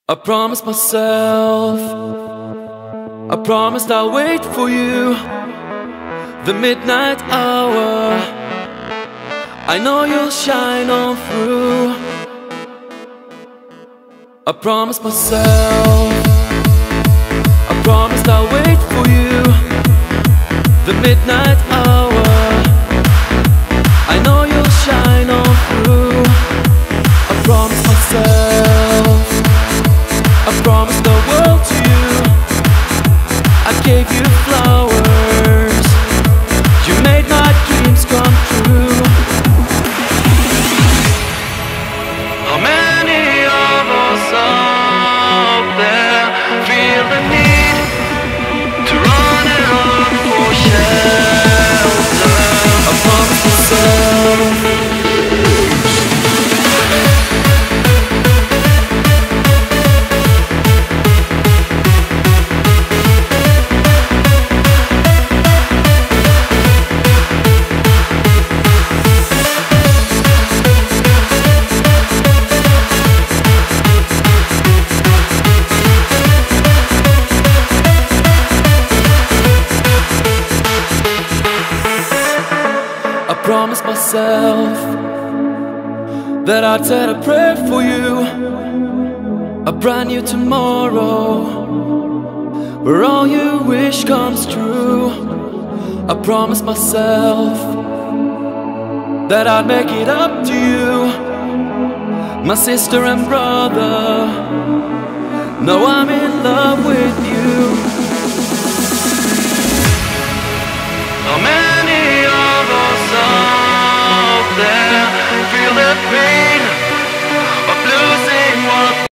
I promised myself, I promised I'll wait for you, the midnight hour. I know you'll shine on through. I promised myself, I promised I'll wait for you, the midnight hour. I know you'll shine on through. I promised myself, I promised the world to you. I gave you flowers, you made my dreams come true. How many of us out there feel the need to run and look for shelter? I promised myself, promised myself that I'd said a prayer for you, a brand new tomorrow where all you wish comes true. I promised myself that I'd make it up to you, my sister and brother. Now I'm in love with you. How many of us out there feel that pain?